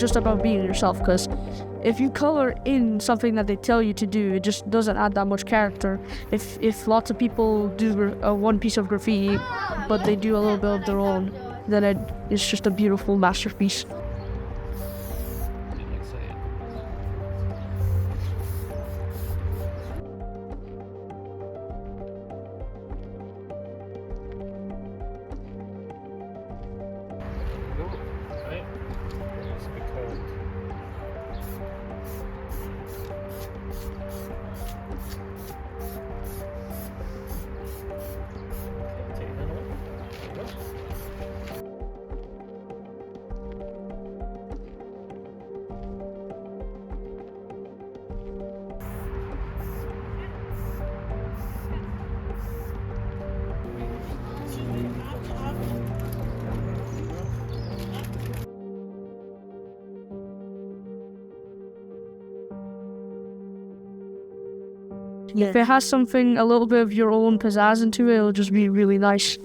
just about being yourself, because if you color in something that they tell you to do, it just doesn't add that much character. If lots of people do one piece of graffiti, but they do a little bit of their own, then it's just a beautiful masterpiece. If it has something, a little bit of your own pizzazz into it, it'll just be really nice.